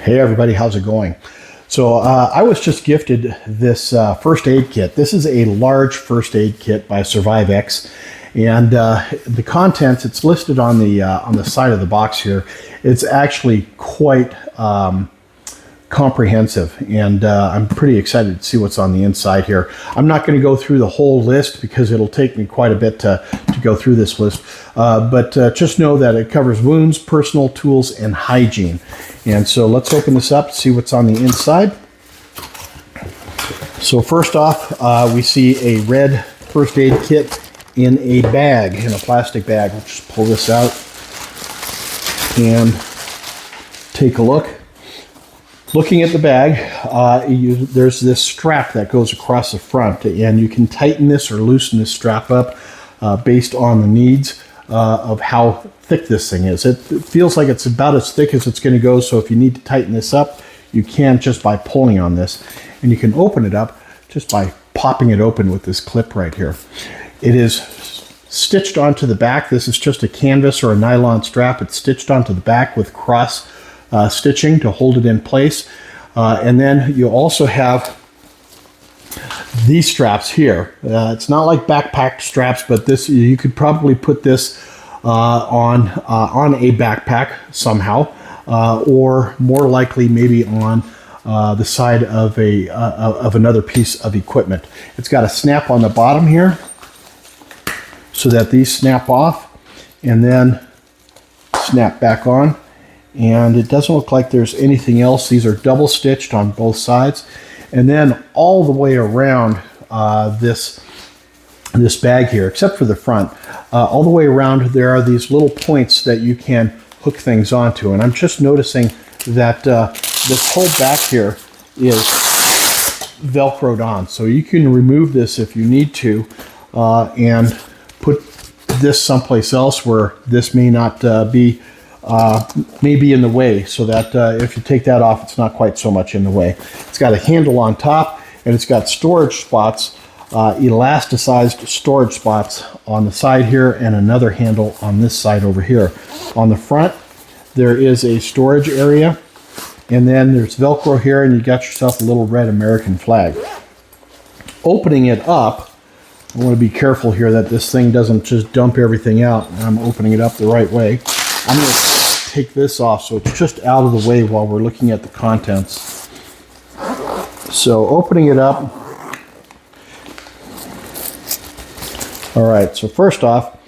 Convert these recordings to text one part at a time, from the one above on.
Hey everybody, how's it going? So I was just gifted this first aid kit. This is a large first aid kit by SurviveX, and the contents, it's listed on the side of the box here. It's actually quite comprehensive, and I'm pretty excited to see what's on the inside here. I'm not going to go through the whole list because it'll take me quite a bit to go through this list, but just know that it covers wounds, personal tools, and hygiene. And so let's open this up, see what's on the inside. So first off, we see a red first aid kit in a bag, in a plastic bag. We'll just pull this out and take a look. Looking at the bag, there's this strap that goes across the front, and you can tighten this or loosen this strap up based on the needs of how thick this thing is. It feels like it's about as thick as it's going to go, so if you need to tighten this up, you can just by pulling on this. And you can open it up just by popping it open with this clip right here. It is stitched onto the back. This is just a canvas or a nylon strap. It's stitched onto the back with cross stitching to hold it in place. And then you also have these straps here. It's not like backpack straps, but this, you could probably put this on a backpack somehow, or more likely maybe on the side of another piece of equipment. It's got a snap on the bottom here so that these snap off and then snap back on. And it doesn't look like there's anything else. These are double stitched on both sides. And then all the way around this bag here, except for the front, all the way around there are these little points that you can hook things onto. And I'm just noticing that this whole back here is Velcroed on. So you can remove this if you need to and put this someplace else where this may not be in the way, so that if you take that off, it's not quite so much in the way. It's got a handle on top, and it's got storage spots, elasticized storage spots on the side here, and another handle on this side over here. On the front, there is a storage area, and then there's Velcro here, and you got yourself a little red American flag. Opening it up, I want to be careful here that this thing doesn't just dump everything out. I'm opening it up the right way. I'm going to take this off so it's just out of the way while we're looking at the contents. So opening it up. All right, so first off,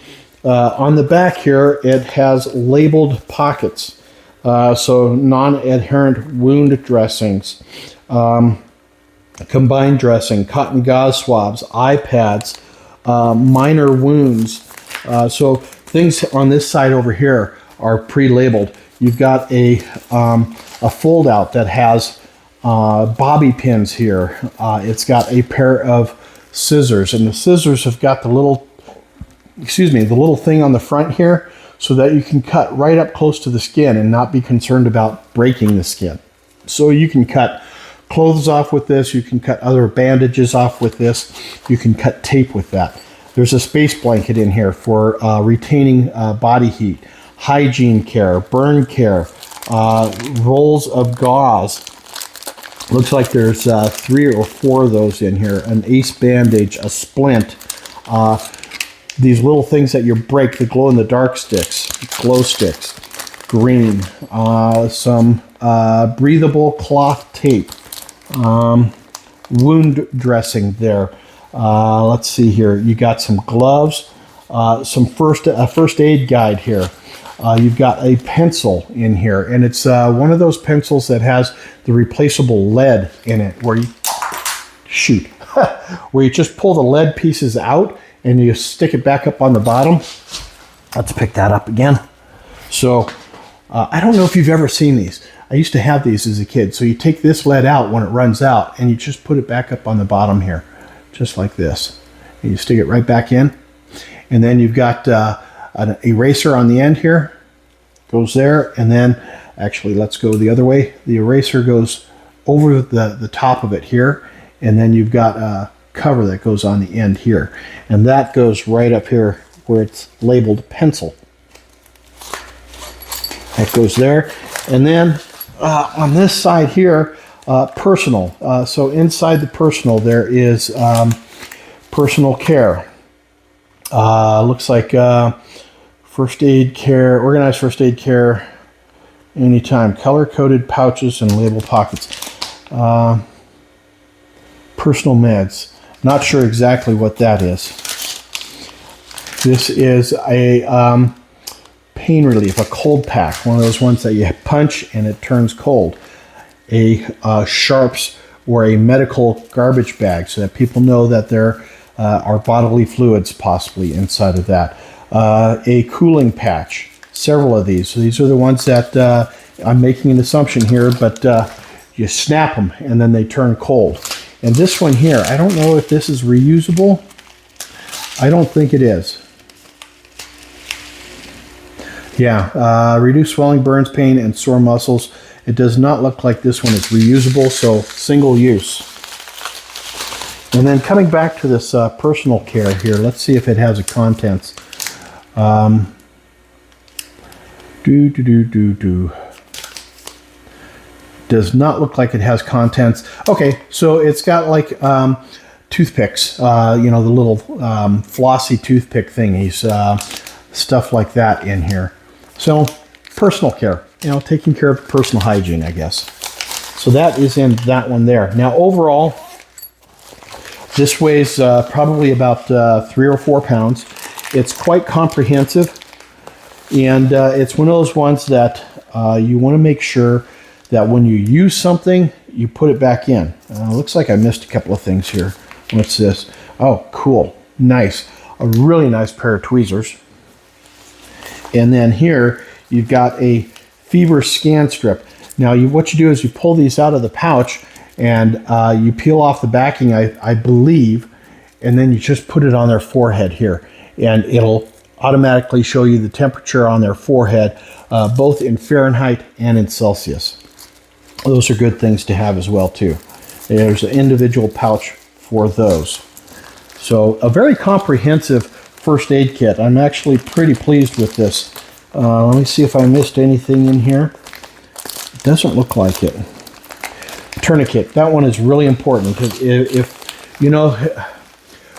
on the back here, it has labeled pockets. So non-adherent wound dressings, combined dressing, cotton gauze swabs, eye pads, minor wounds. So things on this side over here are pre-labeled. You've got a fold out that has bobby pins here. It's got a pair of scissors, and the scissors have got the little thing on the front here so that you can cut right up close to the skin and not be concerned about breaking the skin. So you can cut clothes off with this, you can cut other bandages off with this, you can cut tape with that. There's a space blanket in here for retaining body heat, hygiene care, burn care, rolls of gauze. Looks like there's 3 or 4 of those in here. An ace bandage, a splint, these little things that you break, the glow-in-the-dark sticks, glow sticks, green, some breathable cloth tape, wound dressing there. Let's see here. You got some gloves, some first aid guide here. You've got a pencil in here, and it's one of those pencils that has the replaceable lead in it, where you where you just pull the lead pieces out and you stick it back up on the bottom. Let's pick that up again. So I don't know if you've ever seen these. I used to have these as a kid. So you take this lead out when it runs out, and you just put it back up on the bottom here, just like this. And you stick it right back in, and then you've got an eraser on the end here, goes there, and then actually let's go the other way. The eraser goes over the top of it here, and then you've got a cover that goes on the end here, and that goes right up here where it's labeled pencil. That goes there, and then On this side here, personal. So inside the personal, there is personal care. Looks like first aid care, organized first aid care anytime. Color-coded pouches and label pockets. Personal meds. Not sure exactly what that is. This is a pain relief, a cold pack, one of those ones that you punch and it turns cold. A sharps or a medical garbage bag so that people know that there are bodily fluids possibly inside of that. A cooling patch, several of these. So these are the ones that I'm making an assumption here, but you snap them and then they turn cold. And this one here, I don't know if this is reusable. I don't think it is. Yeah, reduce swelling, burns, pain, and sore muscles. It does not look like this one is reusable, so single use. And then coming back to this personal care here, let's see if it has a contents. Does not look like it has contents. Okay, so it's got like toothpicks, you know, the little flossy toothpick thingies, stuff like that in here. So personal care, you know, taking care of personal hygiene, I guess. So that is in that one there. Now overall, this weighs probably about 3 or 4 pounds. It's quite comprehensive, and it's one of those ones that you want to make sure that when you use something, you put it back in. Looks like I missed a couple of things here. What's this? Oh, cool. Nice. A really nice pair of tweezers. And then here, you've got a fever scan strip. Now, what you do is you pull these out of the pouch, and you peel off the backing, I believe, and then you just put it on their forehead here. And it'll automatically show you the temperature on their forehead, both in Fahrenheit and in Celsius. Those are good things to have as well, too. There's an individual pouch for those. So a very comprehensive first aid kit. I'm actually pretty pleased with this. Let me see if I missed anything in here. It doesn't look like it. Tourniquet. That one is really important. If you know,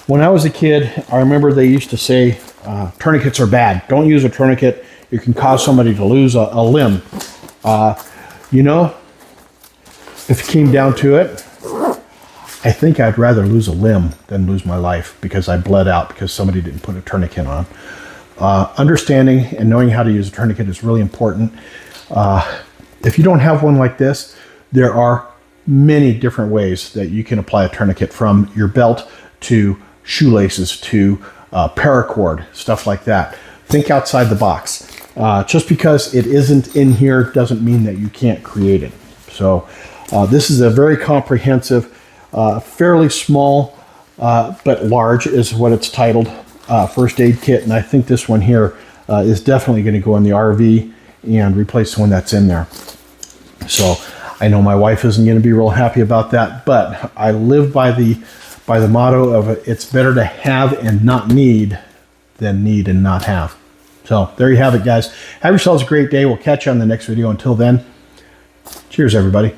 when I was a kid, I remember they used to say tourniquets are bad. Don't use a tourniquet. You can cause somebody to lose a limb. You know, if it came down to it, I think I'd rather lose a limb than lose my life because I bled out because somebody didn't put a tourniquet on. Understanding and knowing how to use a tourniquet is really important. If you don't have one like this, there are many different ways that you can apply a tourniquet, from your belt to shoelaces to paracord, stuff like that. Think outside the box. Just because it isn't in here doesn't mean that you can't create it. So this is a very comprehensive, fairly small but large is what it's titled, first aid kit. And I think this one here is definitely going to go in the RV and replace the one that's in there. So I know my wife isn't going to be real happy about that, but I live by the motto of it's better to have and not need than need and not have. So there you have it, guys. Have yourselves a great day. We'll catch you on the next video. Until then, cheers, everybody.